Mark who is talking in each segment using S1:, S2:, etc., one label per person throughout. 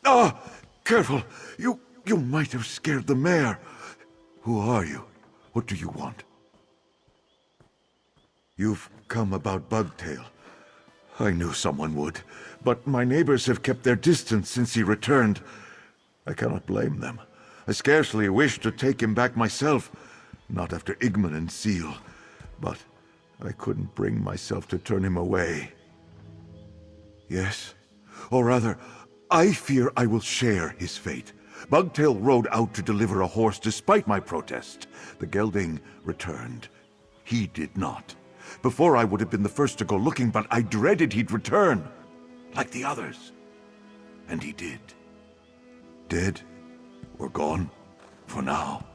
S1: Ah! Careful! You might have scared the mayor. Who are you? What do you want? You've come about Bugtail. I knew someone would, but my neighbors have kept their distance since he returned. I cannot blame them. I scarcely wish to take him back myself, not after Igman and Seal, but I couldn't bring myself to turn him away. Yes, or rather, I fear I will share his fate. Bugtail rode out to deliver a horse despite my protest. The gelding returned. He did not. Before I would have been the first to go looking, but I dreaded he'd return, like the others. And he did. Dead, or gone, for now.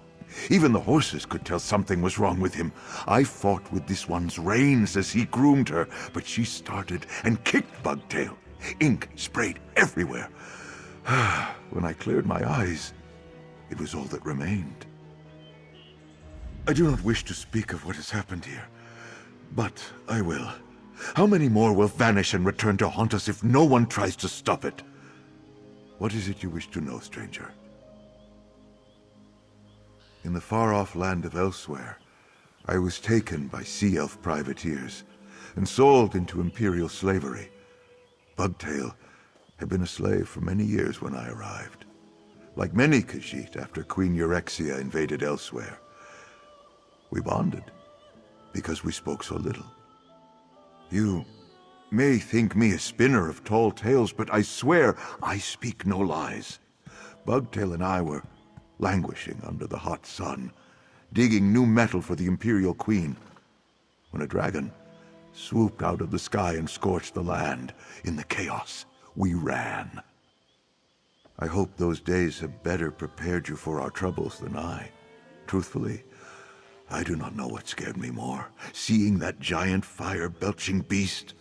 S1: Even the horses could tell something was wrong with him. I fought with this one's reins as he groomed her, but she started and kicked Bugtail. Ink sprayed everywhere. When I cleared my eyes, it was all that remained. I do not wish to speak of what has happened here, but I will. How many more will vanish and return to haunt us if no one tries to stop it? What is it you wish to know, stranger? In the far-off land of Elsewhere, I was taken by Sea Elf privateers and sold into Imperial slavery. Bugtail had been a slave for many years when I arrived. Like many Khajiit after Queen Eurexia invaded Elsewhere. We bonded, because we spoke so little. You may think me a spinner of tall tales, but I swear I speak no lies. Bugtail and I were languishing under the hot sun, digging new metal for the Imperial Queen, when a dragon swooped out of the sky and scorched the land. In the chaos, we ran. I hope those days have better prepared you for our troubles than I. Truthfully, I do not know what scared me more, seeing that giant fire-belching beast,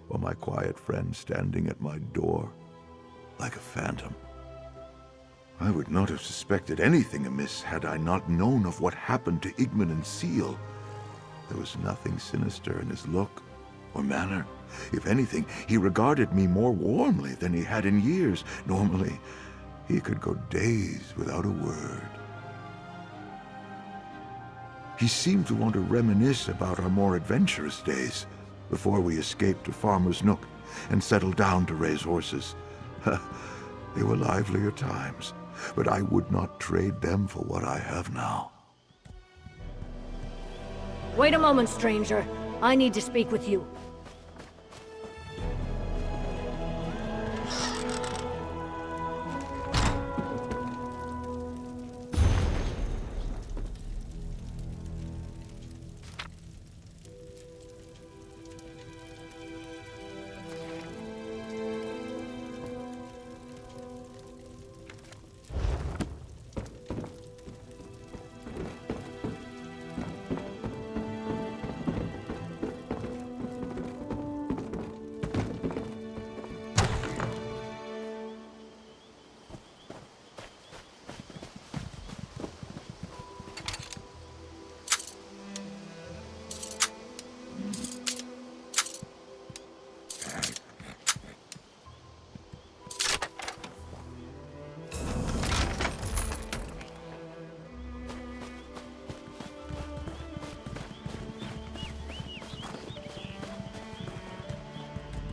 S1: or my quiet friend standing at my door, like a phantom. I would not have suspected anything amiss had I not known of what happened to Igman and Seal. There was nothing sinister in his look or manner. If anything, he regarded me more warmly than he had in years. Normally, he could go days without a word. He seemed to want to reminisce about our more adventurous days, before we escaped to Farmer's Nook and settled down to raise horses. They were livelier times, but I would not trade them for what I have now.
S2: Wait a moment, stranger. I need to speak with you.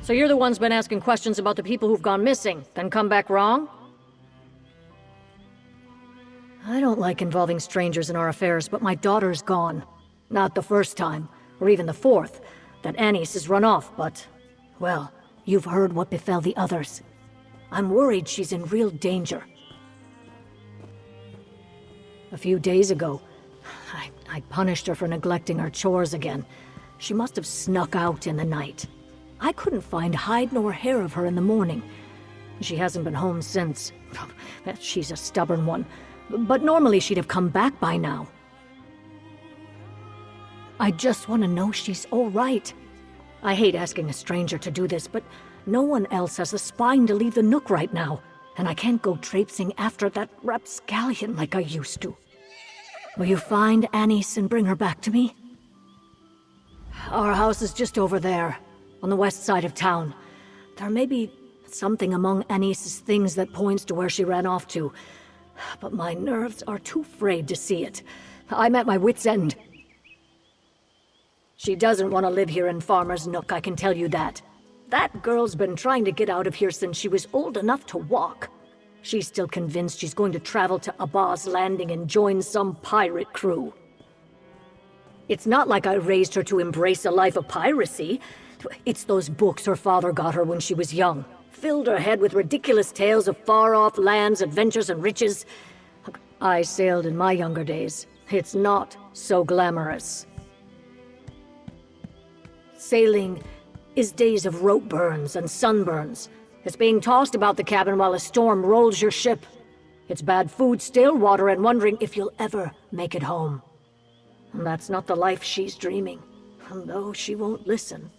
S2: So you're the one's been asking questions about the people who've gone missing, then come back wrong? I don't like involving strangers in our affairs, but my daughter's gone. Not the first time, or even the fourth, that Annis has run off, but... well, you've heard what befell the others. I'm worried she's in real danger. A few days ago, I punished her for neglecting her chores again. She must have snuck out in the night. I couldn't find hide nor hair of her in the morning. She hasn't been home since. She's a stubborn one. But normally she'd have come back by now. I just want to know she's all right. I hate asking a stranger to do this, but no one else has the spine to leave the Nook right now, and I can't go traipsing after that rapscallion like I used to. Will you find Anise and bring her back to me? Our house is just over there, on the west side of town. There may be something among Anise's things that points to where she ran off to, but my nerves are too frayed to see it. I'm at my wit's end. She doesn't want to live here in Farmer's Nook, I can tell you that. That girl's been trying to get out of here since she was old enough to walk. She's still convinced she's going to travel to Abba's Landing and join some pirate crew. It's not like I raised her to embrace a life of piracy. It's those books her father got her when she was young. Filled her head with ridiculous tales of far-off lands, adventures, and riches. I sailed in my younger days. It's not so glamorous. Sailing is days of rope burns and sunburns. It's being tossed about the cabin while a storm rolls your ship. It's bad food, stale water, and wondering if you'll ever make it home. And that's not the life she's dreaming, though she won't listen.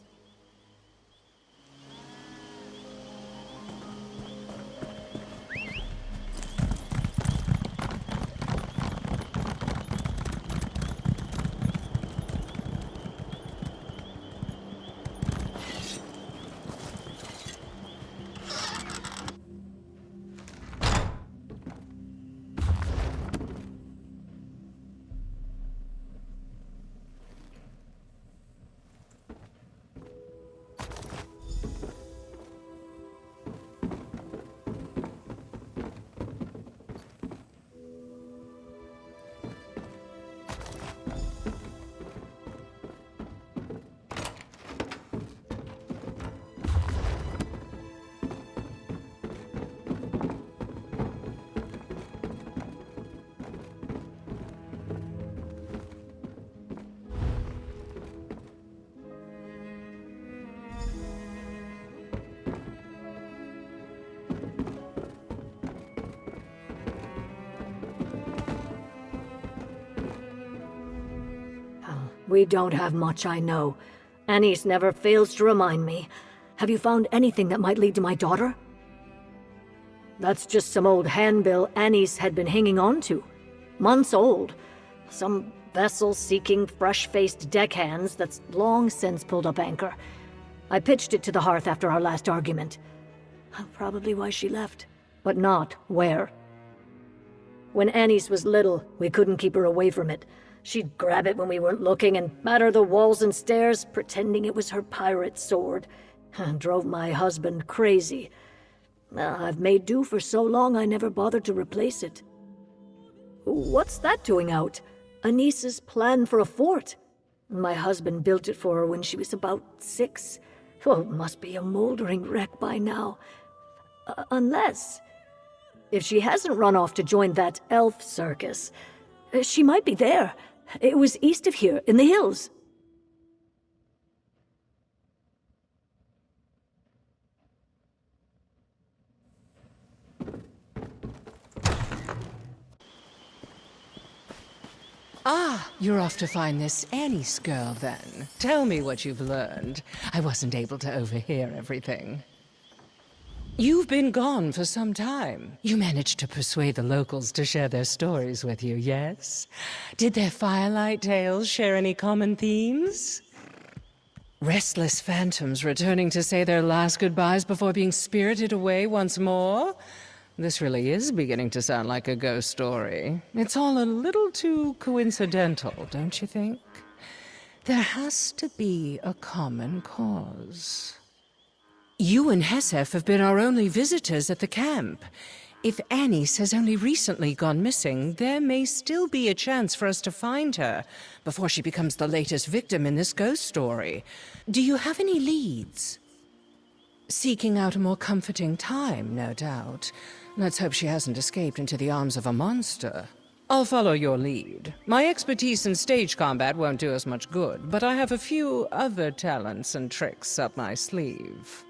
S2: We don't have much, I know. Anise never fails to remind me. Have you found anything that might lead to my daughter? That's just some old handbill Anise had been hanging on to. Months old. Some vessel seeking fresh-faced deckhands that's long since pulled up anchor. I pitched it to the hearth after our last argument. Probably why she left, but not where. When Anise was little, we couldn't keep her away from it. She'd grab it when we weren't looking and batter the walls and stairs, pretending it was her pirate sword. Drove my husband crazy. I've made do for so long I never bothered to replace it. What's that doing out? Anise's plan for a fort. My husband built it for her when she was about 6. Oh, it must be a moldering wreck by now. Unless... if she hasn't run off to join that elf circus, she might be there. It was east of here, in the hills.
S3: Ah, you're off to find this Anise girl, then. Tell me what you've learned. I wasn't able to overhear everything. You've been gone for some time. You managed to persuade the locals to share their stories with you, yes? Did their firelight tales share any common themes? Restless phantoms returning to say their last goodbyes before being spirited away once more? This really is beginning to sound like a ghost story. It's all a little too coincidental, don't you think? There has to be a common cause. You and Hesef have been our only visitors at the camp. If Anise has only recently gone missing, there may still be a chance for us to find her before she becomes the latest victim in this ghost story. Do you have any leads? Seeking out a more comforting time, no doubt. Let's hope she hasn't escaped into the arms of a monster. I'll follow your lead. My expertise in stage combat won't do us much good, but I have a few other talents and tricks up my sleeve.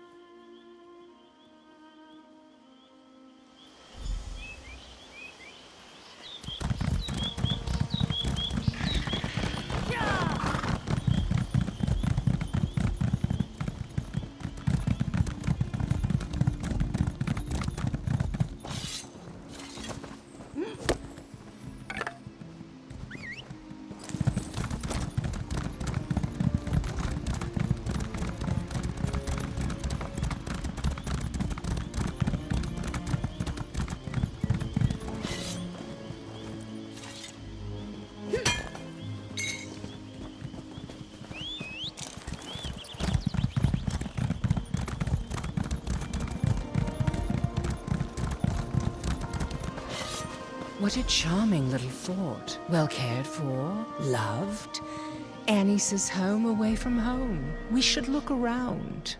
S3: What a charming little fort. Well cared for, loved. Annie's home away from home. We should look around.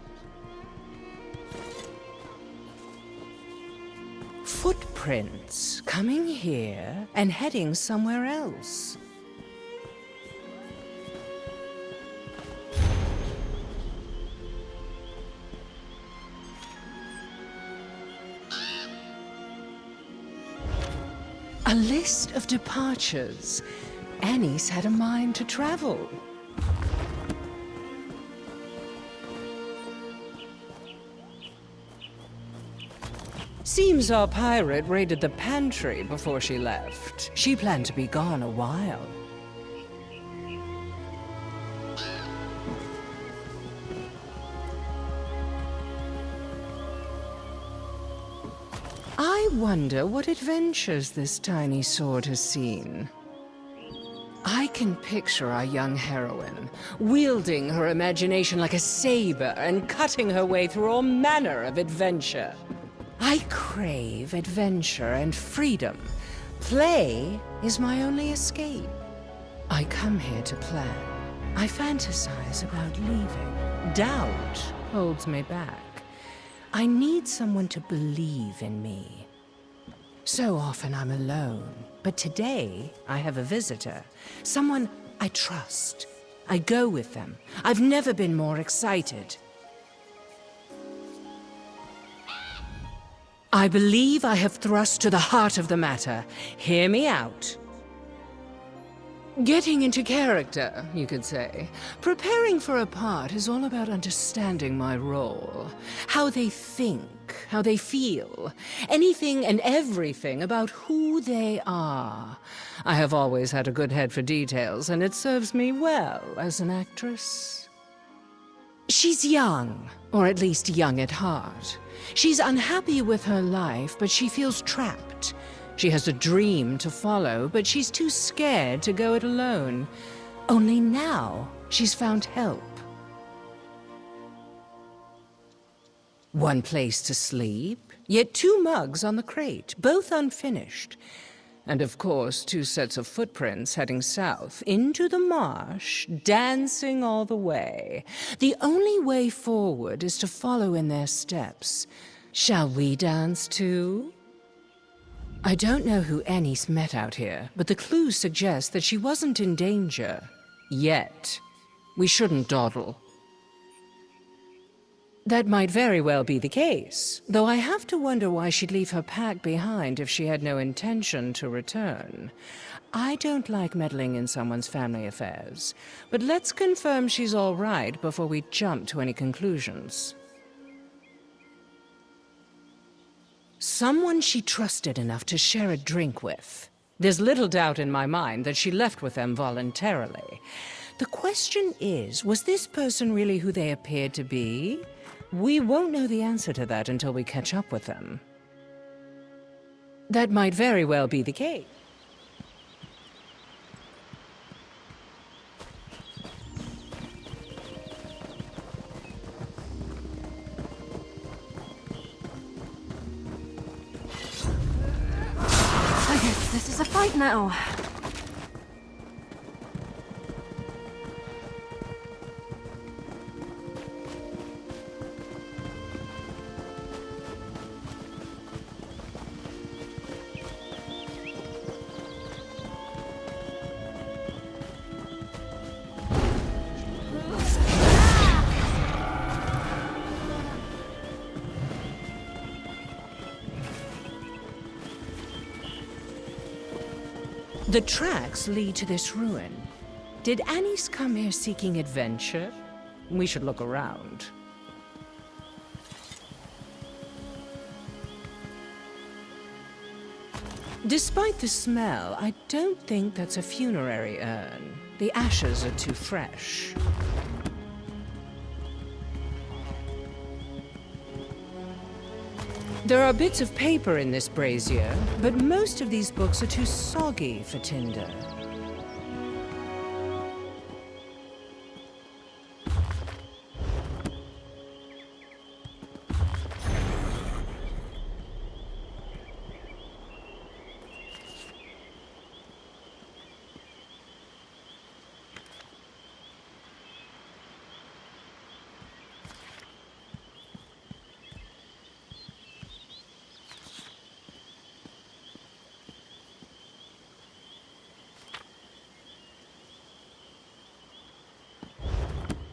S3: Footprints coming here and heading somewhere else. A list of departures. Annie's had a mind to travel. Seems our pirate raided the pantry before she left. She planned to be gone a while. I wonder what adventures this tiny sword has seen. I can picture our young heroine, wielding her imagination like a saber and cutting her way through all manner of adventure. I crave adventure and freedom. Play is my only escape. I come here to plan. I fantasize about leaving. Doubt holds me back. I need someone to believe in me. So often I'm alone, but today I have a visitor. Someone I trust. I go with them. I've never been more excited. I believe I have thrust to the heart of the matter. Hear me out. Getting into character, you could say. Preparing for a part is all about understanding my role. How they think, how they feel. Anything and everything about who they are. I have always had a good head for details, and it serves me well as an actress. She's young, or at least young at heart. She's unhappy with her life, but she feels trapped. She has a dream to follow, but she's too scared to go it alone. Only now, she's found help. One place to sleep, yet 2 mugs on the crate, both unfinished. And of course, 2 sets of footprints heading south, into the marsh, dancing all the way. The only way forward is to follow in their steps. Shall we dance too? I don't know who Annie's met out here, but the clues suggest that she wasn't in danger. Yet. We shouldn't dawdle. That might very well be the case, though I have to wonder why she'd leave her pack behind if she had no intention to return. I don't like meddling in someone's family affairs, but let's confirm she's all right before we jump to any conclusions. Someone she trusted enough to share a drink with. There's little doubt in my mind that she left with them voluntarily. The question is, was this person really who they appeared to be? We won't know the answer to that until we catch up with them. That might very well be the case.
S2: This is a fight now.
S3: The tracks lead to this ruin. Did Anise come here seeking adventure? We should look around. Despite the smell, I don't think that's a funerary urn. The ashes are too fresh. There are bits of paper in this brazier, but most of these books are too soggy for tinder.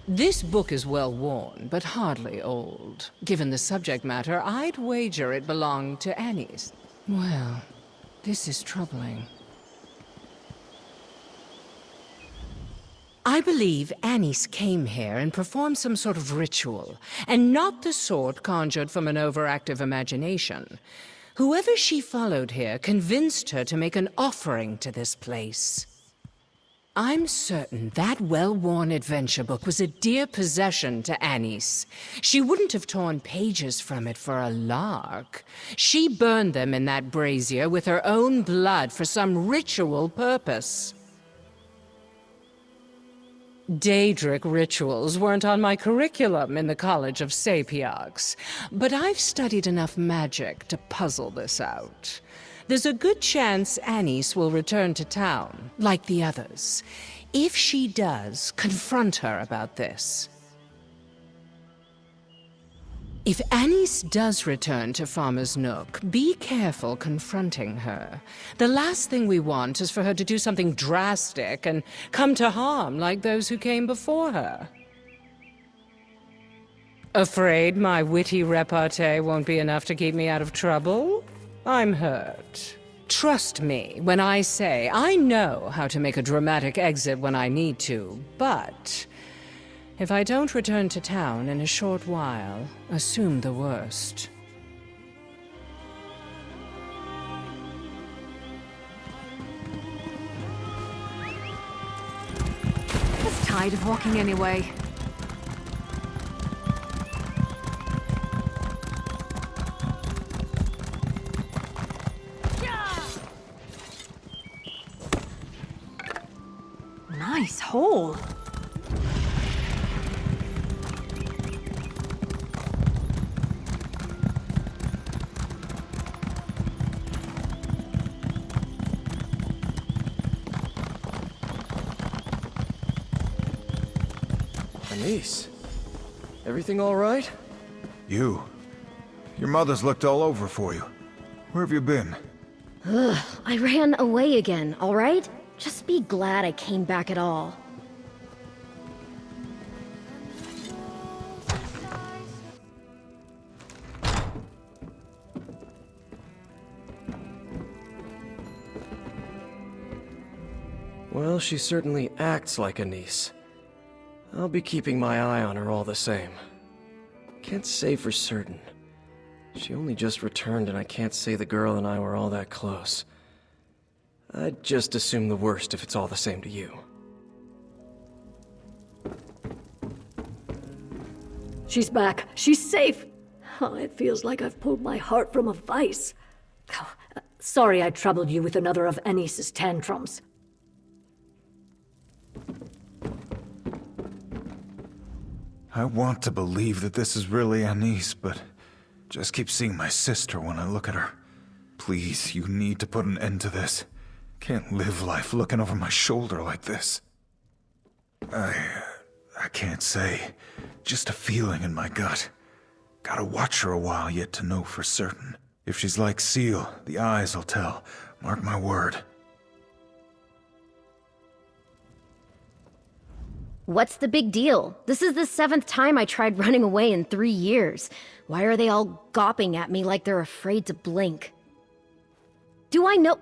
S3: This book is well worn, but hardly old. Given the subject matter, I'd wager it belonged to Annie's. Well, this is troubling. I believe Anise came here and performed some sort of ritual, and not the sort conjured from an overactive imagination. Whoever she followed here convinced her to make an offering to this place. I'm certain that well-worn adventure book was a dear possession to Anise. She wouldn't have torn pages from it for a lark. She burned them in that brazier with her own blood for some ritual purpose. Daedric rituals weren't on my curriculum in the College of Sapiarchs, but I've studied enough magic to puzzle this out. There's a good chance Anise will return to town, like the others. If she does, confront her about this. If Anise does return to Farmer's Nook, be careful confronting her. The last thing we want is for her to do something drastic and come to harm like those who came before her. Afraid my witty repartee won't be enough to keep me out of trouble? I'm hurt. Trust me when I say I know how to make a dramatic exit when I need to, but if I don't return to town in a short while, assume the worst.
S2: Just tired of walking anyway. Nice hole.
S4: Anise, everything all right?
S1: You. Your mother's looked all over for you. Where have you been?
S5: I ran away again, all right? Just be glad I came back at all.
S4: Well, she certainly acts like a niece. I'll be keeping my eye on her all the same. Can't say for certain. She only just returned and I can't say the girl and I were all that close. I'd just assume the worst if it's all the same to you.
S2: She's back. She's safe. Oh, it feels like I've pulled my heart from a vice. Oh, sorry I troubled you with another of Anise's tantrums.
S6: I want to believe that this is really Anise, but just keep seeing my sister when I look at her. Please, you need to put an end to this. Can't live life looking over my shoulder like this. I can't say. Just a feeling in my gut. Gotta watch her a while yet to know for certain. If she's like Seal, the eyes will tell. Mark my word.
S5: What's the big deal? This is the 7th time I tried running away in 3 years. Why are they all gawping at me like they're afraid to blink? Do I know...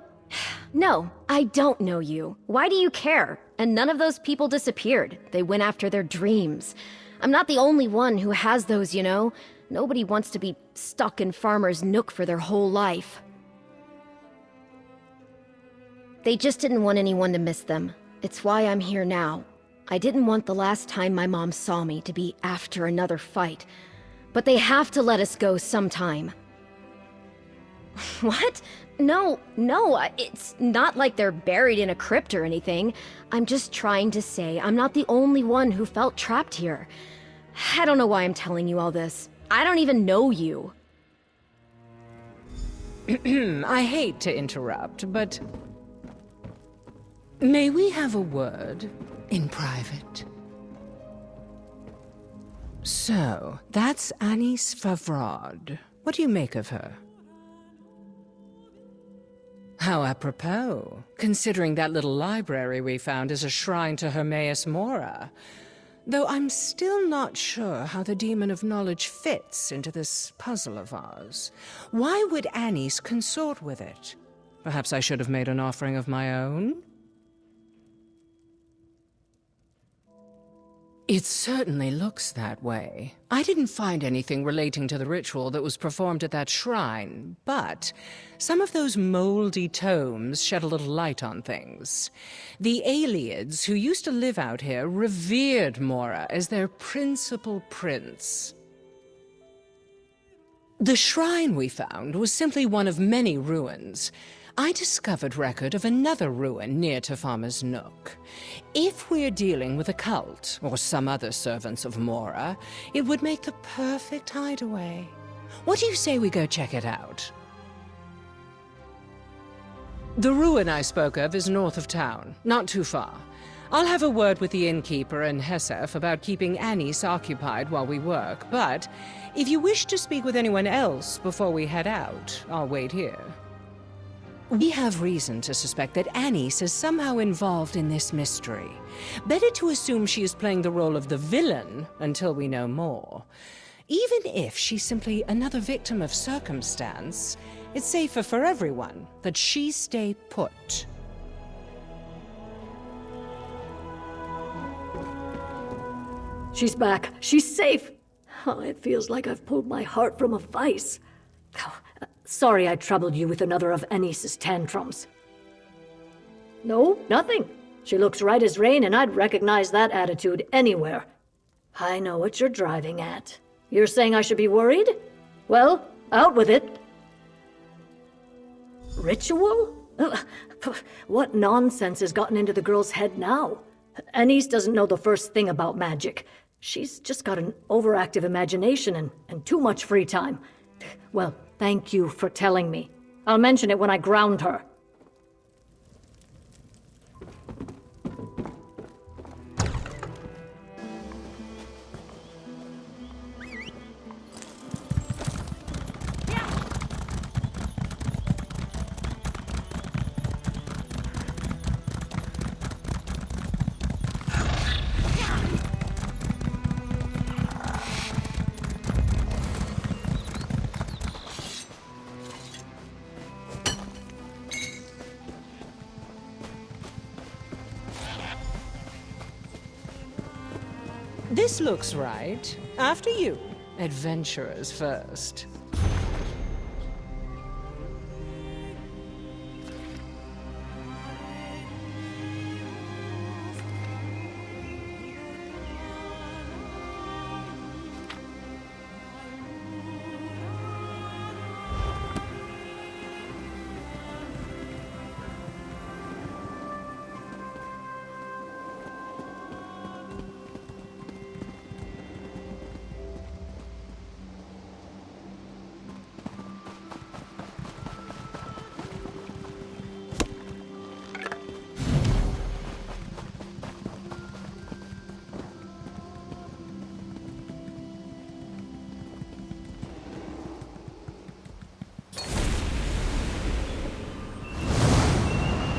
S5: No, I don't know you. Why do you care? And none of those people disappeared. They went after their dreams. I'm not the only one who has those, you know? Nobody wants to be stuck in Farmer's Nook for their whole life. They just didn't want anyone to miss them. It's why I'm here now. I didn't want the last time my mom saw me to be after another fight. But they have to let us go sometime. What? No, it's not like they're buried in a crypt or anything. I'm just trying to say I'm not the only one who felt trapped here. I don't know why I'm telling you all this. I don't even know you.
S3: I hate to interrupt, but... may we have a word in private? So, that's Anis Favrod. What do you make of her? How apropos, considering that little library we found is a shrine to Hermaeus Mora. Though I'm still not sure how the Demon of Knowledge fits into this puzzle of ours. Why would Anis consort with it? Perhaps I should have made an offering of my own? It certainly looks that way. I didn't find anything relating to the ritual that was performed at that shrine, but some of those moldy tomes shed a little light on things. The Aelids who used to live out here revered Mora as their principal prince. The shrine we found was simply one of many ruins. I discovered record of another ruin near to Farmer's Nook. If we're dealing with a cult, or some other servants of Mora, it would make the perfect hideaway. What do you say we go check it out? The ruin I spoke of is north of town, not too far. I'll have a word with the innkeeper and Hesef about keeping Anis occupied while we work, but if you wish to speak with anyone else before we head out, I'll wait here. We have reason to suspect that Anis is somehow involved in this mystery. Better to assume she is playing the role of the villain until we know more. Even if she's simply another victim of circumstance, it's safer for everyone that she stay put.
S2: She's back. She's safe. Oh, it feels like I've pulled my heart from a vice. Oh, sorry I troubled you with another of Anis's tantrums. No, nothing. She looks right as rain, and I'd recognize that attitude anywhere. I know what you're driving at. You're saying I should be worried? Well, out with it. Ritual? What nonsense has gotten into the girl's head now? Anis doesn't know the first thing about magic. She's just got an overactive imagination and too much free time. Well, thank you for telling me. I'll mention it when I ground her.
S3: This looks right. After you. Adventurers first.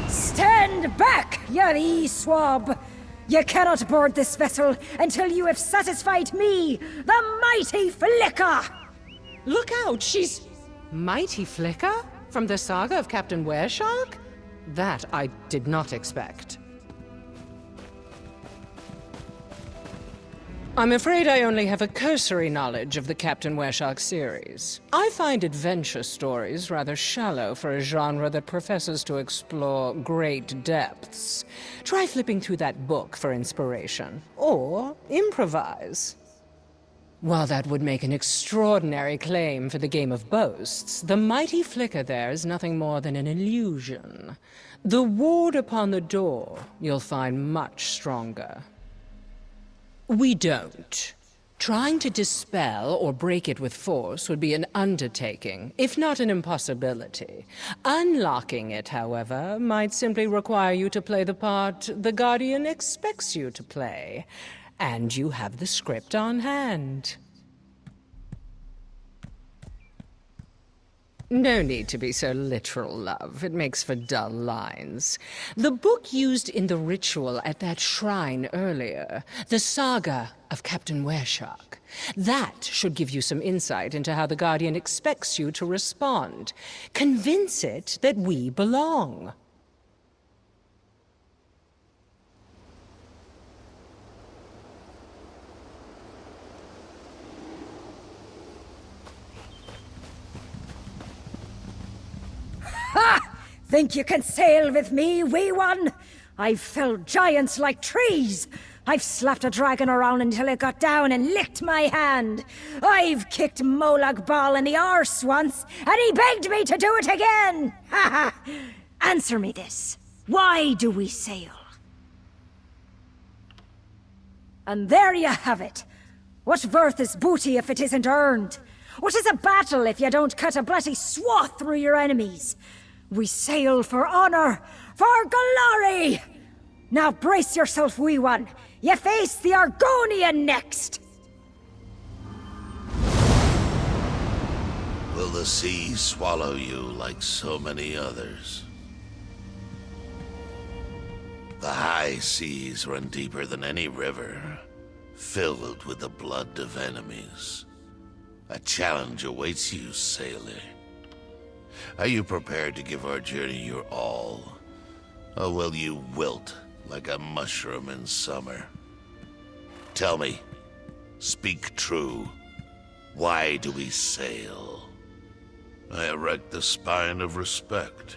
S7: Stand back, you swab! You cannot board this vessel until you have satisfied me, the mighty Flicker!
S3: Look out, she's... Mighty Flicker? From the saga of Captain Wereshark? That I did not expect. I'm afraid I only have a cursory knowledge of the Captain Wershock series. I find adventure stories rather shallow for a genre that professes to explore great depths. Try flipping through that book for inspiration. Or improvise. While that would make an extraordinary claim for the game of boasts, the mighty flicker there is nothing more than an illusion. The ward upon the door you'll find much stronger. We don't. Trying to dispel or break it with force would be an undertaking, if not an impossibility. Unlocking it, however, might simply require you to play the part the Guardian expects you to play. And you have the script on hand. No need to be so literal, love. It makes for dull lines. The book used in the ritual at that shrine earlier, the saga of Captain Wershock, that should give you some insight into how the Guardian expects you to respond. Convince it that we belong.
S7: Think you can sail with me, wee one? I've felled giants like trees. I've slapped a dragon around until it got down and licked my hand. I've kicked Molag Bal in the arse once, and he begged me to do it again. Ha ha! Answer me this. Why do we sail? And there you have it. What worth is booty if it isn't earned? What is a battle if you don't cut a bloody swath through your enemies? We sail for honor, for glory! Now brace yourself, wee one. You face the Argonian next!
S8: Will the sea swallow you like so many others? The high seas run deeper than any river, filled with the blood of enemies. A challenge awaits you, sailor. Are you prepared to give our journey your all? Or will you wilt like a mushroom in summer? Tell me, speak true. Why do we sail? I erect the spine of respect.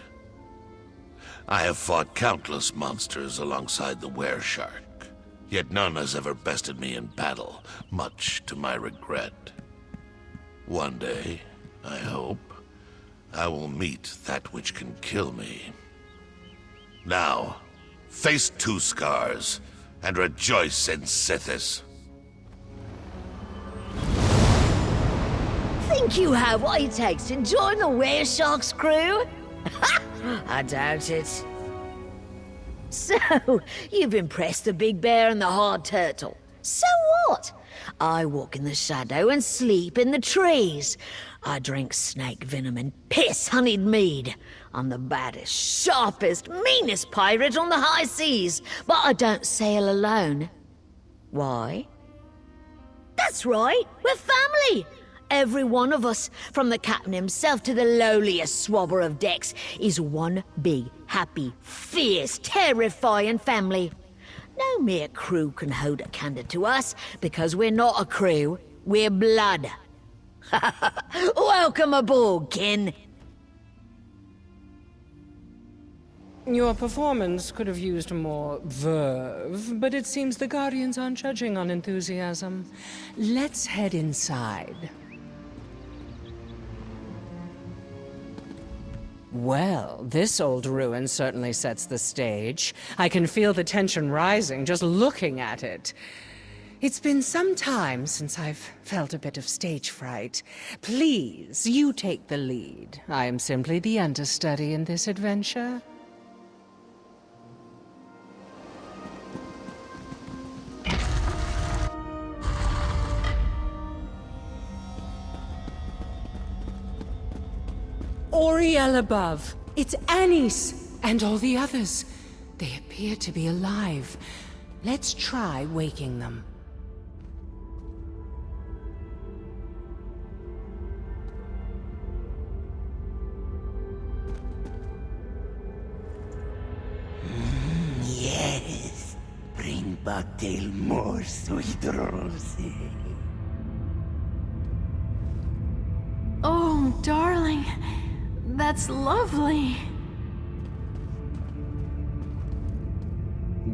S8: I have fought countless monsters alongside the Wershark, yet none has ever bested me in battle, much to my regret. One day, I hope, I will meet that which can kill me. Now, face Two Scars, and rejoice in Sithis.
S9: Think you have what it takes to join the Wershock's crew? I doubt it. So, you've impressed the big bear and the hard turtle. So what? I walk in the shadow and sleep in the trees. I drink snake venom and piss-honeyed mead. I'm the baddest, sharpest, meanest pirate on the high seas, but I don't sail alone. Why? That's right, we're family! Every one of us, from the captain himself to the lowliest swabber of decks, is one big, happy, fierce, terrifying family. No mere crew can hold a candle to us, because we're not a crew, we're blood. Welcome aboard, kin.
S3: Your performance could have used more verve, but it seems the Guardians aren't judging on enthusiasm. Let's head inside. Well, this old ruin certainly sets the stage. I can feel the tension rising just looking at it. It's been some time since I've felt a bit of stage fright. Please, you take the lead. I am simply the understudy in this adventure. Oriel above. It's Anise and all the others. They appear to be alive. Let's try waking them.
S10: Bucktail more sweet rose.
S11: Oh, darling. That's lovely.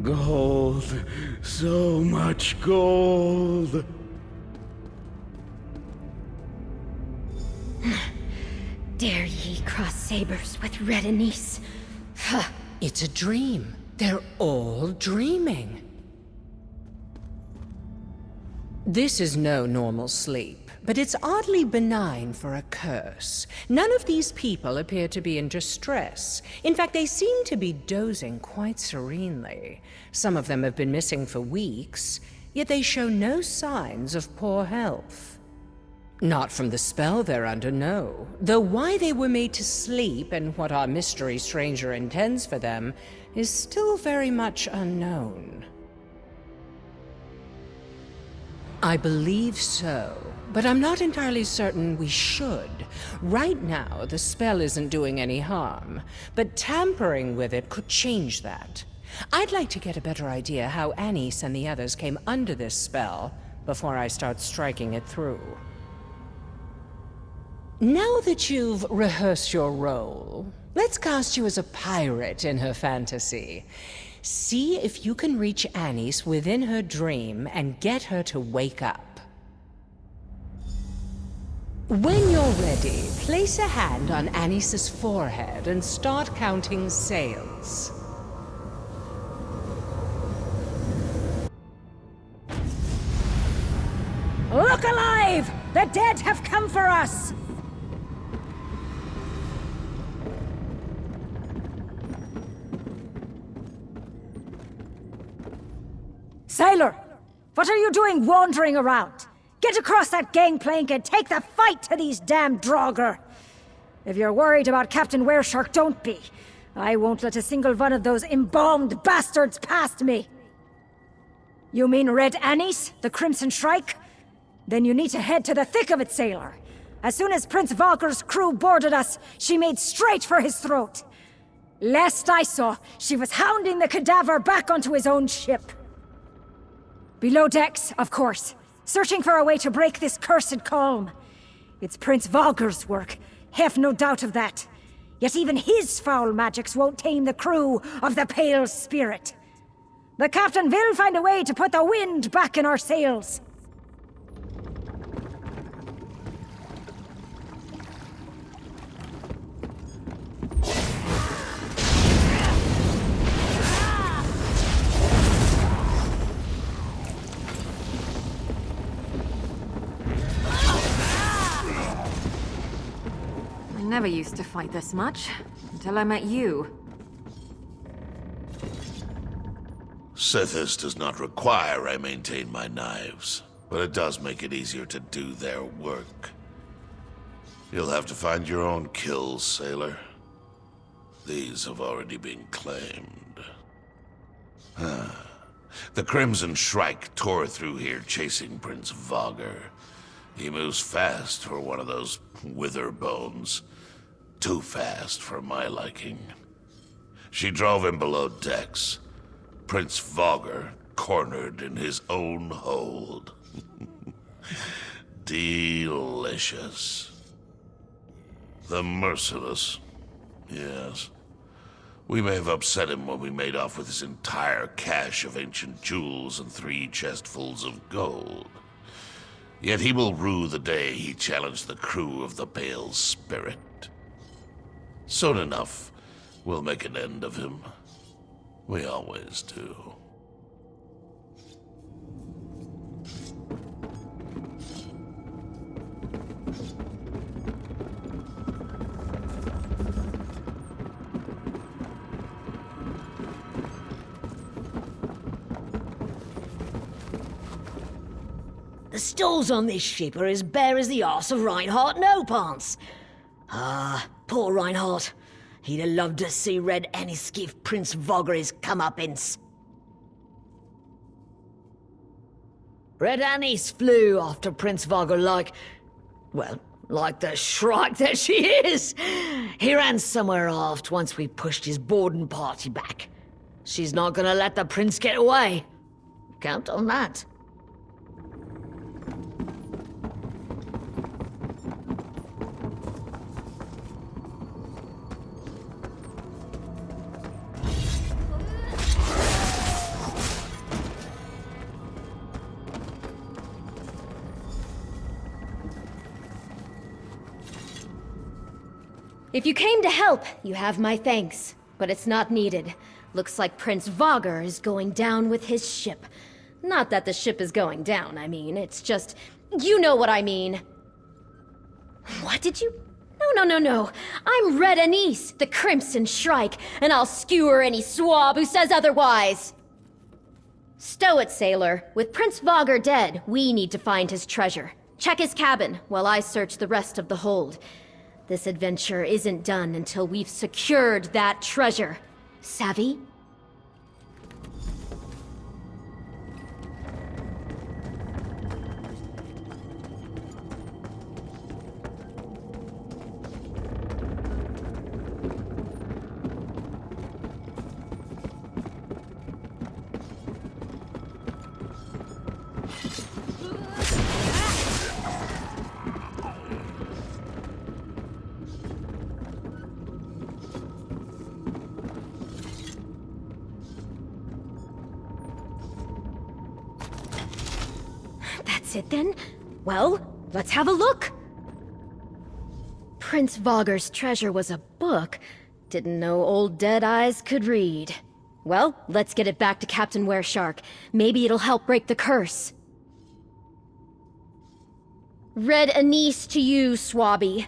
S10: Gold. So much gold.
S5: Dare ye cross sabers with Red Anise?
S3: It's a dream. They're all dreaming. This is no normal sleep, but it's oddly benign for a curse. None of these people appear to be in distress. In fact, they seem to be dozing quite serenely. Some of them have been missing for weeks, yet they show no signs of poor health. Not from the spell they're under, no. Though why they were made to sleep and what our mystery stranger intends for them is still very much unknown. I believe so, but I'm not entirely certain we should. Right now, the spell isn't doing any harm, but tampering with it could change that. I'd like to get a better idea how Anise and the others came under this spell before I start striking it through. Now that you've rehearsed your role, let's cast you as a pirate in her fantasy. See if you can reach Anise within her dream and get her to wake up. When you're ready, place a hand on Anise's forehead and start counting sails.
S7: Look alive! The dead have come for us! Sailor! What are you doing wandering around? Get across that gangplank and take the fight to these damn Draugr! If you're worried about Captain Wereshark, don't be. I won't let a single one of those embalmed bastards past me! You mean Red Anise, the Crimson Shrike? Then you need to head to the thick of it, sailor. As soon as Prince Valker's crew boarded us, she made straight for his throat. Last I saw, she was hounding the cadaver back onto his own ship. Below decks, of course, searching for a way to break this cursed calm. It's Prince Valker's work, have no doubt of that. Yet even his foul magics won't tame the crew of the Pale Spirit. The captain will find a way to put the wind back in our sails.
S11: I never used to fight this much, until I met you.
S8: Sithis does not require I maintain my knives, but it does make it easier to do their work. You'll have to find your own kills, sailor. These have already been claimed. The Crimson Shrike tore through here chasing Prince Vogger. He moves fast for one of those wither bones. Too fast for my liking. She drove him below decks. Prince Vogger cornered in his own hold. Delicious. The Merciless. Yes. We may have upset him when we made off with his entire cache of ancient jewels and 3 chestfuls of gold. Yet he will rue the day he challenged the crew of the Pale Spirit. Soon enough, we'll make an end of him. We always do.
S9: The stalls on this ship are as bare as the arse of Reinhardt No-Pants. Ah, poor Reinhardt. He'd have loved to see Red Anise give Prince Vogger his comeuppance. Red Anise flew after Prince Vogger like the shrike that she is. He ran somewhere aft once we pushed his boarding party back. She's not gonna let the prince get away. Count on that.
S5: If you came to help, you have my thanks. But it's not needed. Looks like Prince Vogger is going down with his ship. Not that the ship is going down, I mean. It's just... You know what I mean. What did you... No. I'm Red Anise, the Crimson Shrike, and I'll skewer any swab who says otherwise. Stow it, sailor. With Prince Vogger dead, we need to find his treasure. Check his cabin, while I search the rest of the hold. This adventure isn't done until we've secured that treasure. Savvy? That's it then? Well, let's have a look. Prince Vogger's treasure was a book. Didn't know old Deadeyes could read. Well, let's get it back to Captain Wereshark. Maybe it'll help break the curse. Red Anise to you, Swabby.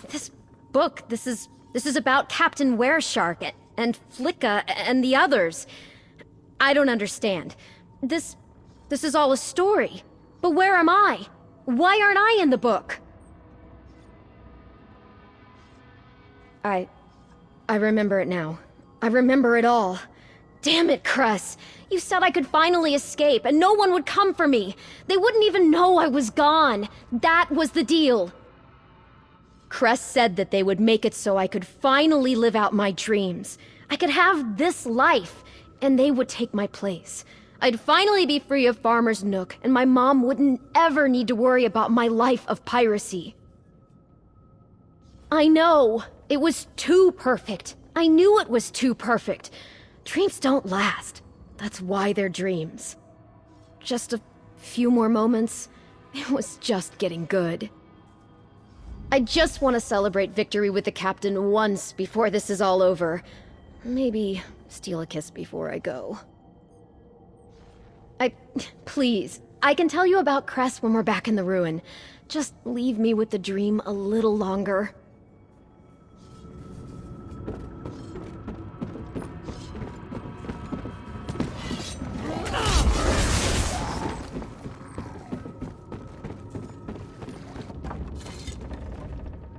S5: This book, this is about Captain Wereshark and Flicka and the others. I don't understand. This is all a story. But where am I? Why aren't I in the book? I remember it now. I remember it all. Damn it, Cress. You said I could finally escape, and no one would come for me. They wouldn't even know I was gone. That was the deal. Cress said that they would make it so I could finally live out my dreams. I could have this life, and they would take my place. I'd finally be free of Farmer's Nook, and my mom wouldn't ever need to worry about my life of piracy. I know. It was too perfect. I knew it was too perfect. Dreams don't last. That's why they're dreams. Just a few more moments. It was just getting good. I just want to celebrate victory with the captain once before this is all over. Maybe steal a kiss before I go. Please, I can tell you about Cress when we're back in the ruin. Just leave me with the dream a little longer.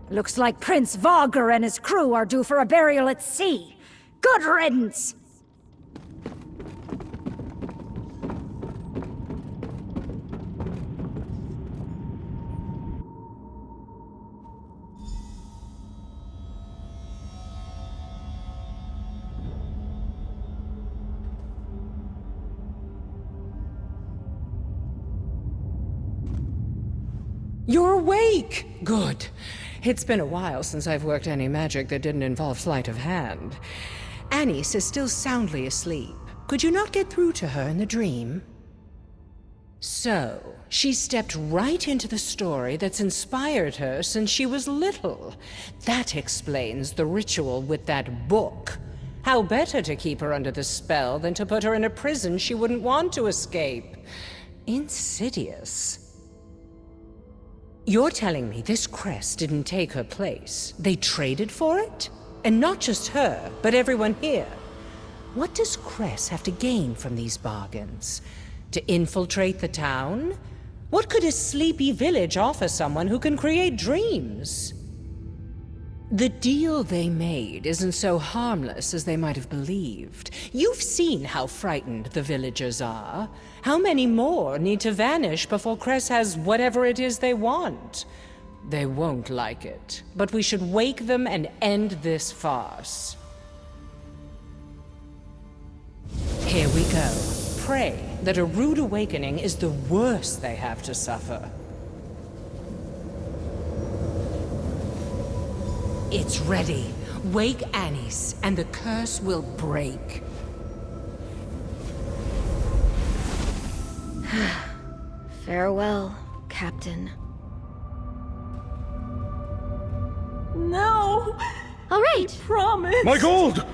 S7: Looks like Prince Vogger and his crew are due for a burial at sea. Good riddance!
S3: You're awake! Good. It's been a while since I've worked any magic that didn't involve sleight of hand. Anise is still soundly asleep. Could you not get through to her in the dream? So, she stepped right into the story that's inspired her since she was little. That explains the ritual with that book. How better to keep her under the spell than to put her in a prison she wouldn't want to escape? Insidious. You're telling me this Cress didn't take her place? They traded for it? And not just her, but everyone here. What does Cress have to gain from these bargains? To infiltrate the town? What could a sleepy village offer someone who can create dreams? The deal they made isn't so harmless as they might have believed. You've seen how frightened the villagers are. How many more need to vanish before Cress has whatever it is they want? They won't like it, but we should wake them and end this farce. Here we go. Pray. that a rude awakening is the worst they have to suffer. It's ready. Wake Anise, and the curse will break.
S5: Farewell, Captain.
S7: No!
S5: All right.
S7: Promise!
S10: My gold!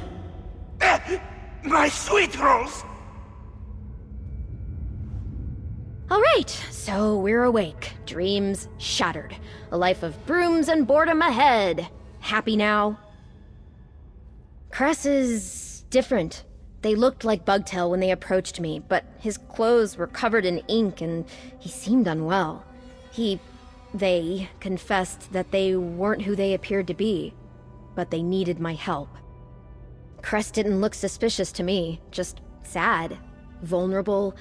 S10: My sweet rolls!
S5: All right, so we're awake. Dreams shattered. A life of brooms and boredom ahead. Happy now? Cress is different. They looked like Bugtail when they approached me, but his clothes were covered in ink and he seemed unwell. They confessed that they weren't who they appeared to be, but they needed my help. Cress didn't look suspicious to me, just sad, vulnerable.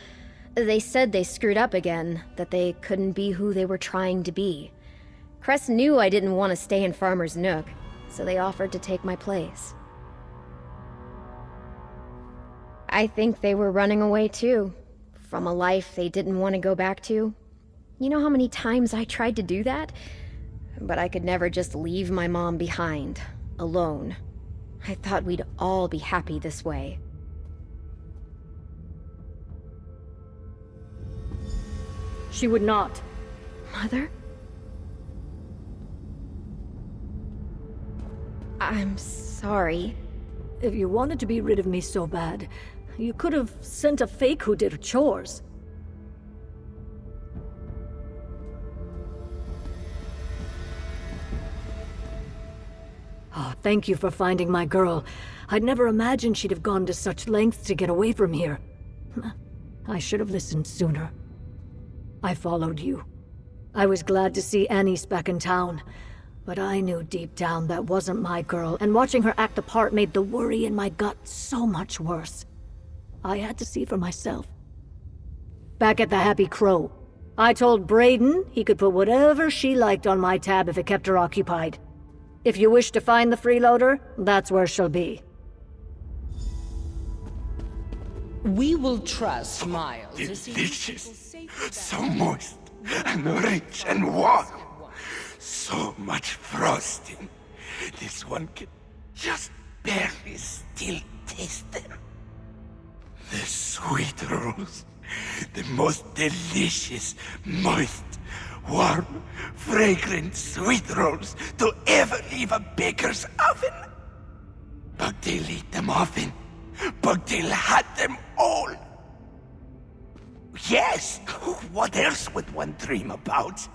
S5: They said they screwed up again, that they couldn't be who they were trying to be. Cress knew I didn't want to stay in Farmer's Nook, so they offered to take my place. I think they were running away too, from a life they didn't want to go back to. You know how many times I tried to do that? But I could never just leave my mom behind, alone. I thought we'd all be happy this way.
S2: She would not.
S5: Mother? I'm sorry.
S2: If you wanted to be rid of me so bad, you could have sent a fake who did her chores. Oh, thank you for finding my girl. I'd never imagined she'd have gone to such lengths to get away from here. I should have listened sooner. I followed you. I was glad to see Anise back in town, but I knew deep down that wasn't my girl, and watching her act the part made the worry in my gut so much worse. I had to see for myself. Back at the Happy Crow, I told Brayden he could put whatever she liked on my tab if it kept her occupied. If you wish to find the freeloader, that's where she'll be.
S3: We will trust Miles.
S10: Delicious. So moist and rich and warm. So much frosting. This one can just barely still taste them. The sweet rolls. The most delicious, moist, warm, fragrant sweet rolls to ever leave a baker's oven. Bugtail ate them often. Bugtail had them all. Yes, what else would one dream about?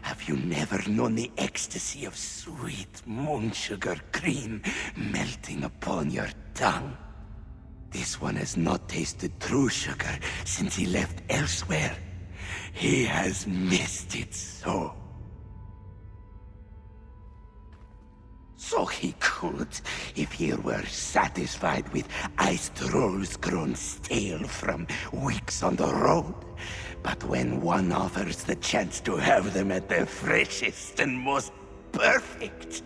S10: Have you never known the ecstasy of sweet moon sugar cream melting upon your tongue? This one has not tasted true sugar since he left elsewhere. He has missed it so. So he could, if he were satisfied with iced rolls grown stale from weeks on the road. But when one offers the chance to have them at their freshest and most perfect,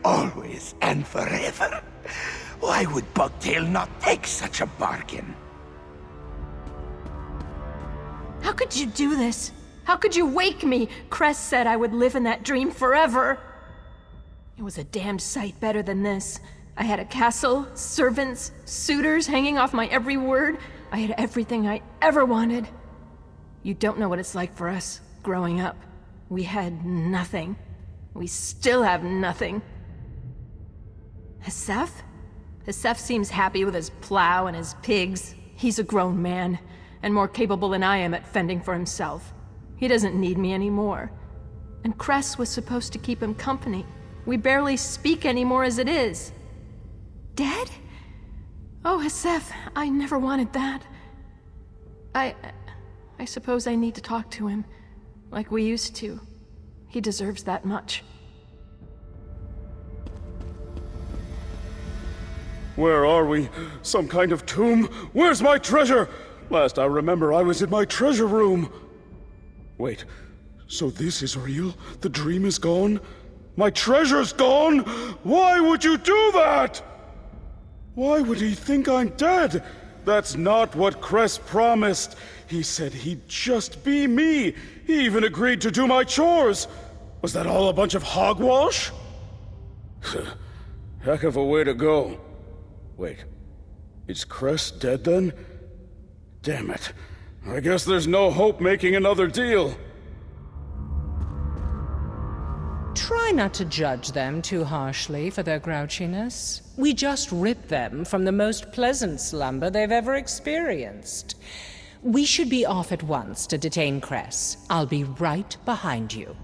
S10: always and forever, why would Bugtail not take such a bargain?
S7: How could you do this? How could you wake me? Cress said I would live in that dream forever. It was a damned sight better than this. I had a castle, servants, suitors hanging off my every word. I had everything I ever wanted. You don't know what it's like for us, growing up. We had nothing. We still have nothing. Hesef? Hesef seems happy with his plow and his pigs. He's a grown man, and more capable than I am at fending for himself. He doesn't need me anymore. And Cress was supposed to keep him company. We barely speak anymore as it is. Dead? Oh, Hesef, I never wanted that. I suppose I need to talk to him, like we used to. He deserves that much.
S10: Where are we? Some kind of tomb? Where's my treasure? Last I remember, I was in my treasure room. Wait, so this is real? The dream is gone? My treasure's gone? Why would you do that? Why would he think I'm dead?
S12: That's not what Cress promised. He said he'd just be me. He even agreed to do my chores. Was that all a bunch of hogwash? Heck of a way to go. Wait, is Cress dead then? Damn it. I guess there's no hope making another deal.
S3: Try not to judge them too harshly for their grouchiness. We just ripped them from the most pleasant slumber they've ever experienced. We should be off at once to detain Cress. I'll be right behind you.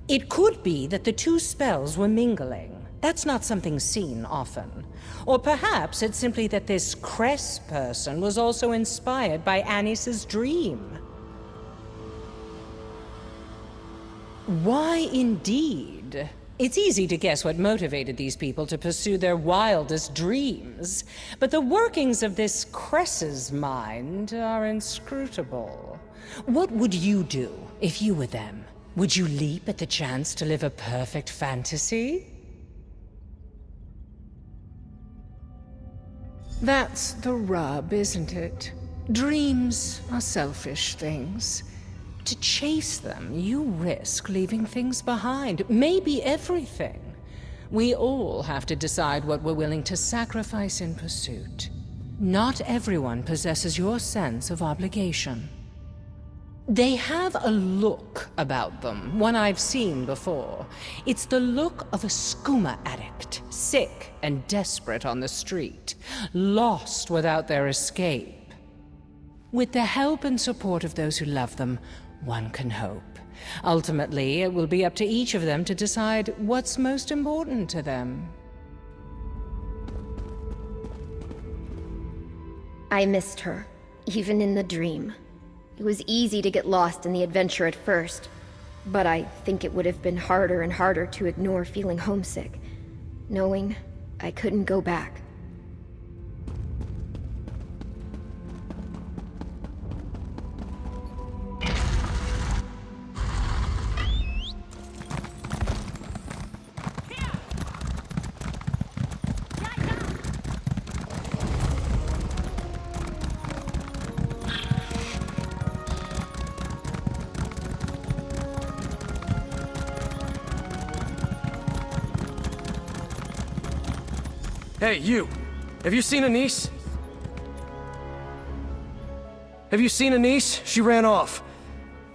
S3: It could be that the two spells were mingling. That's not something seen often. Or perhaps it's simply that this Cress person was also inspired by Anis's dream. Why indeed? It's easy to guess what motivated these people to pursue their wildest dreams, but the workings of this Cress's mind are inscrutable. What would you do if you were them? Would you leap at the chance to live a perfect fantasy? That's the rub, isn't it? Dreams are selfish things. To chase them, you risk leaving things behind, maybe everything. We all have to decide what we're willing to sacrifice in pursuit. Not everyone possesses your sense of obligation. They have a look about them, one I've seen before. It's the look of a skooma addict, sick and desperate on the street, lost without their escape. With the help and support of those who love them, one can hope. Ultimately, it will be up to each of them to decide what's most important to them.
S5: I missed her, even in the dream. It was easy to get lost in the adventure at first, but I think it would have been harder and harder to ignore feeling homesick, knowing I couldn't go back.
S4: Hey, you! Have you seen Anise? Have you seen Anise? She ran off.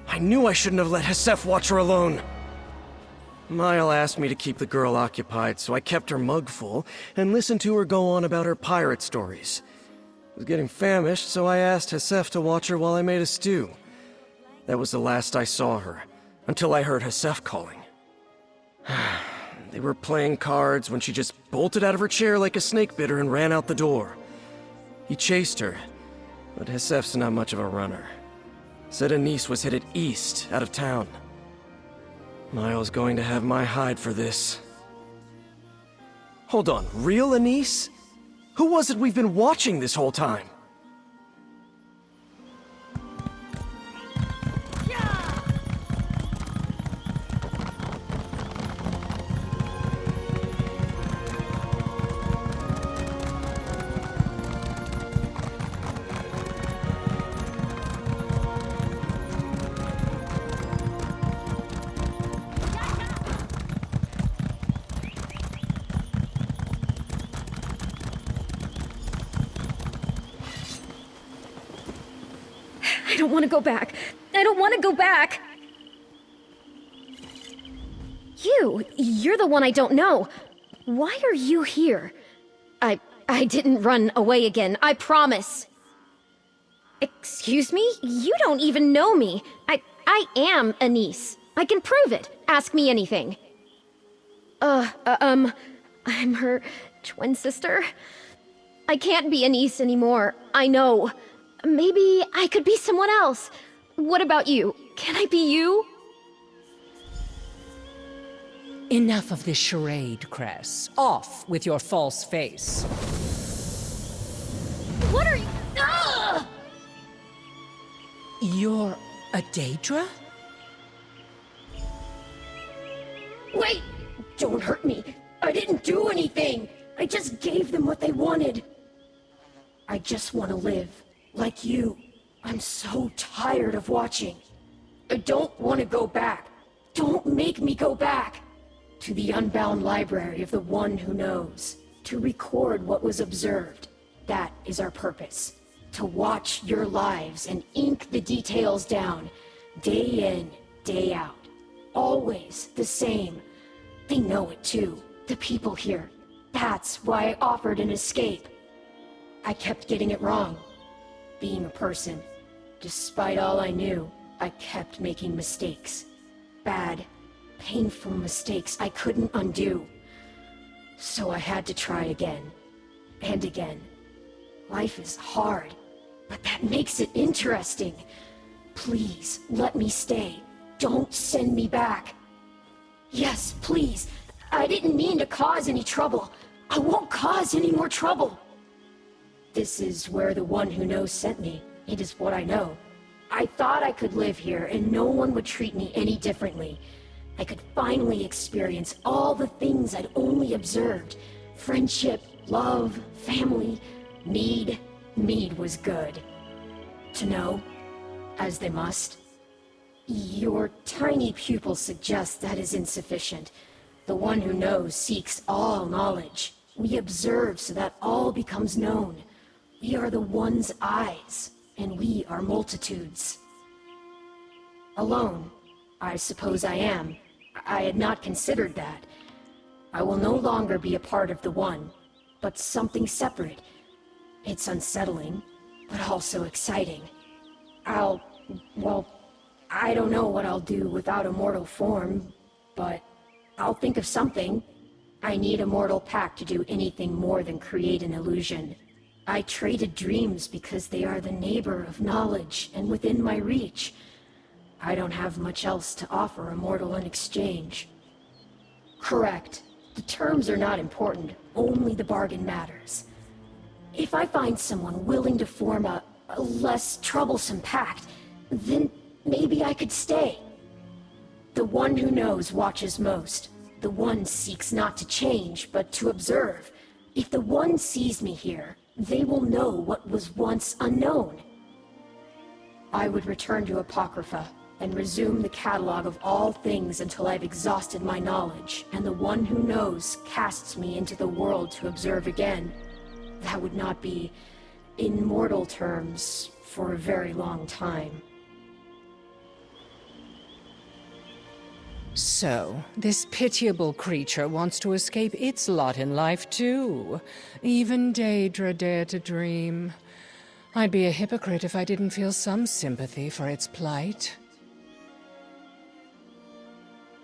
S4: I knew I shouldn't have let Hesef watch her alone. Mile asked me to keep the girl occupied, so I kept her mug full and listened to her go on about her pirate stories. I was getting famished, so I asked Hesef to watch her while I made a stew. That was the last I saw her, until I heard Hesef calling. They were playing cards when she just bolted out of her chair like a snake bit her and ran out the door. He chased her, but Hesef's not much of a runner. Said Anise was headed east, out of town. Miles going to have my hide for this. Hold on, real Anise? Who was it we've been watching this whole time?
S5: I don't want to go back. I don't want to go back! You're the one I don't know. Why are you here? I didn't run away again, I promise. Excuse me? You don't even know me. I am Anise. I can prove it. Ask me anything. I'm her twin sister. I can't be Anise anymore. I know. Maybe I could be someone else. What about you? Can I be you?
S3: Enough of this charade, Cress. Off with your false face.
S5: What are you? Ah!
S3: You're a Daedra?
S5: Wait! Don't hurt me. I didn't do anything.
S7: I just gave them what they wanted. I just want to live, like you. I'm so tired of watching. I don't want to go back. Don't make me go back. To the unbound library of the one who knows. To record what was observed. That is our purpose. To watch your lives and ink the details down. Day in, day out. Always the same. They know it too. The people here. That's why I offered an escape. I kept getting it wrong. Being a person. Despite all I knew, I kept making mistakes. Bad, painful mistakes I couldn't undo. So I had to try again. And again. Life is hard, but that makes it interesting. Please, let me stay. Don't send me back. Yes, please. I didn't mean to cause any trouble. I won't cause any more trouble. This is where the one who knows sent me. It is what I know. I thought I could live here and no one would treat me any differently. I could finally experience all the things I'd only observed. Friendship, love, family, Mead. Mead was good. To know, as they must. Your tiny pupil suggests that is insufficient. The one who knows seeks all knowledge. We observe so that all becomes known. We are the one's eyes, and we are multitudes. Alone, I suppose I am. I had not considered that. I will no longer be a part of the one, but something separate. It's unsettling, but also exciting. Well, I don't know what I'll do without a mortal form, but I'll think of something. I need a mortal pack to do anything more than create an illusion. I traded dreams because they are the neighbor of knowledge and within my reach. I don't have much else to offer a mortal in exchange. Correct. The terms are not important, only the bargain matters. If I find someone willing to form a less troublesome pact, then maybe I could stay. The one who knows watches most. The one seeks not to change, but to observe. If the one sees me here, they will know what was once unknown. I would return to Apocrypha and resume the catalog of all things until I've exhausted my knowledge, and the one who knows casts me into the world to observe again. That would not be, in mortal terms, for a very long time.
S3: So, this pitiable creature wants to escape its lot in life, too. Even Daedra dared to dream. I'd be a hypocrite if I didn't feel some sympathy for its plight.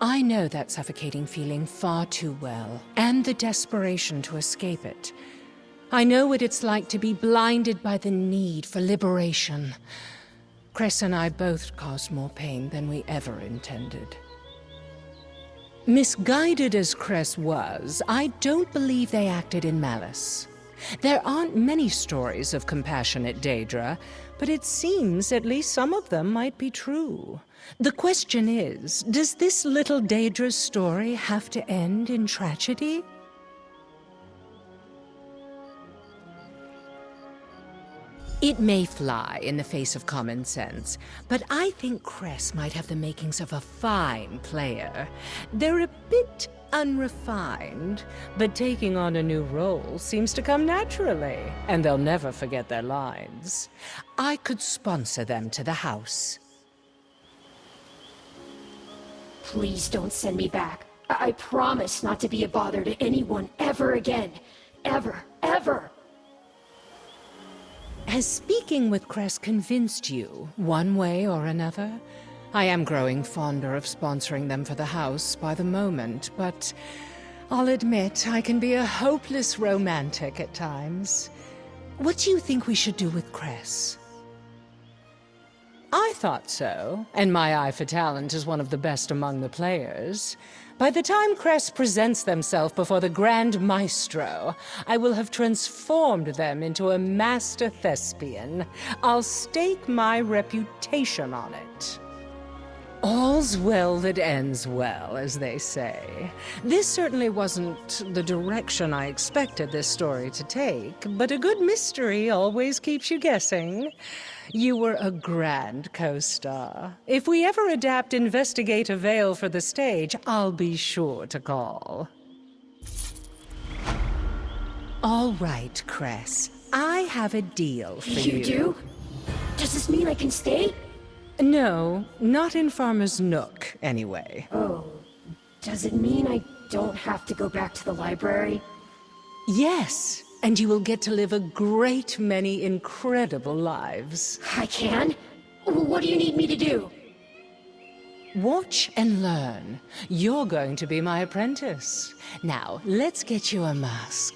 S3: I know that suffocating feeling far too well, and the desperation to escape it. I know what it's like to be blinded by the need for liberation. Cress and I both caused more pain than we ever intended. Misguided as Cress was, I don't believe they acted in malice. There aren't many stories of compassionate Daedra, but it seems at least some of them might be true. The question is, does this little Daedra's story have to end in tragedy? It may fly in the face of common sense, but I think Cress might have the makings of a fine player. They're a bit unrefined, but taking on a new role seems to come naturally, and they'll never forget their lines. I could sponsor them to the house.
S7: Please don't send me back. I promise not to be a bother to anyone ever again. Ever, ever.
S3: Has speaking with Cress convinced you, one way or another? I am growing fonder of sponsoring them for the house by the moment, but I'll admit I can be a hopeless romantic at times. What do you think we should do with Cress? I thought so, and my eye for talent is one of the best among the players. By the time Cress presents themselves before the Grand Maestro, I will have transformed them into a master thespian. I'll stake my reputation on it. All's well that ends well, as they say. This certainly wasn't the direction I expected this story to take, but a good mystery always keeps you guessing. You were a grand co-star. If we ever adapt Investigate a Veil for the stage, I'll be sure to call. All right, Cress. I have a deal for you.
S7: You do? Does this mean I can stay?
S3: No, not in Farmer's Nook, anyway.
S7: Oh. Does it mean I don't have to go back to the library?
S3: Yes, and you will get to live a great many incredible lives.
S7: I can? What do you need me to do?
S3: Watch and learn. You're going to be my apprentice. Now, let's get you a mask.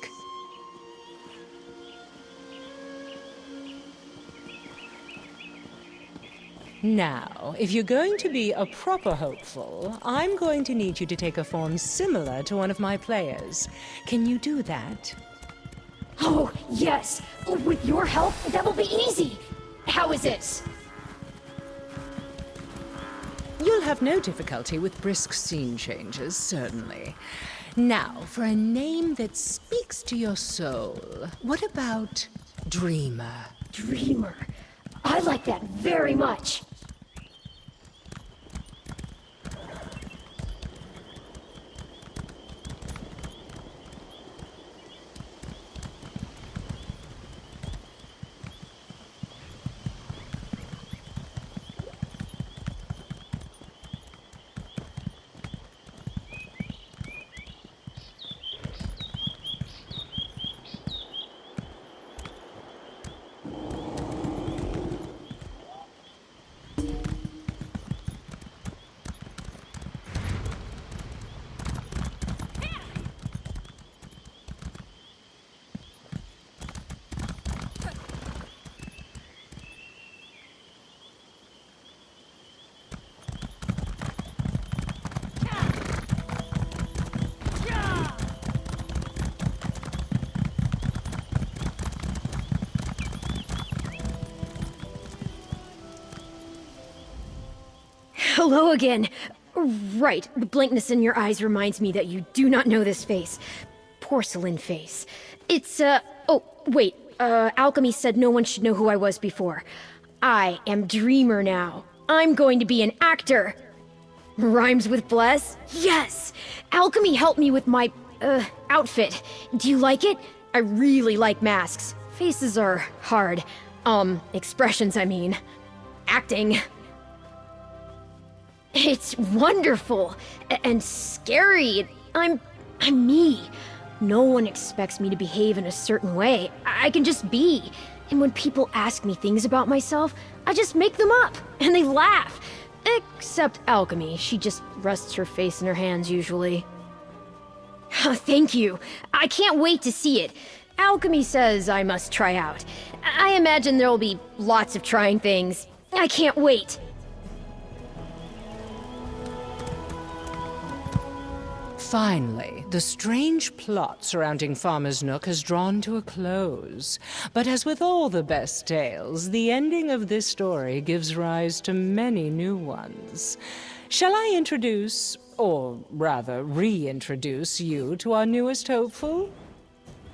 S3: Now, if you're going to be a proper hopeful, I'm going to need you to take a form similar to one of my players. Can you do that?
S7: Oh, yes! With your help, that will be easy! How is it?
S3: You'll have no difficulty with brisk scene changes, certainly. Now, for a name that speaks to your soul, what about Dreamer?
S7: Dreamer. I like that very much. Hello again. Right, the blankness in your eyes reminds me that you do not know this face. Porcelain face. It's, oh, wait, Alchemy said no one should know who I was before. I am Dreamer now. I'm going to be an actor. Rhymes with bless? Yes! Alchemy helped me with my, outfit. Do you like it? I really like masks. Faces are hard. Expressions, I mean. Acting. It's wonderful and scary. I'm me. No one expects me to behave in a certain way. I can just be. And when people ask me things about myself, I just make them up and they laugh. Except Alchemy. She just rests her face in her hands usually. Thank you. I can't wait to see it. Alchemy says I must try out. I imagine there'll be lots of trying things. I can't wait.
S3: Finally, the strange plot surrounding Farmer's Nook has drawn to a close. But as with all the best tales, the ending of this story gives rise to many new ones. Shall I introduce, or rather reintroduce you to our newest hopeful?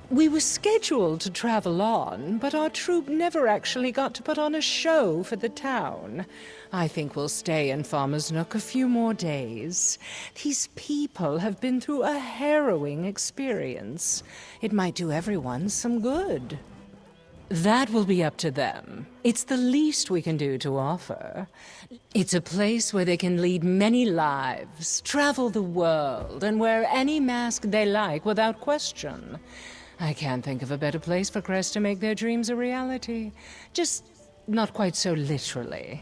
S3: We were scheduled to travel on, but our troupe never actually got to put on a show for the town. I think we'll stay in Farmer's Nook a few more days. These people have been through a harrowing experience. It might do everyone some good. That will be up to them. It's the least we can do to offer. It's a place where they can lead many lives, travel the world, and wear any mask they like without question. I can't think of a better place for Crest to make their dreams a reality. Just not quite so literally.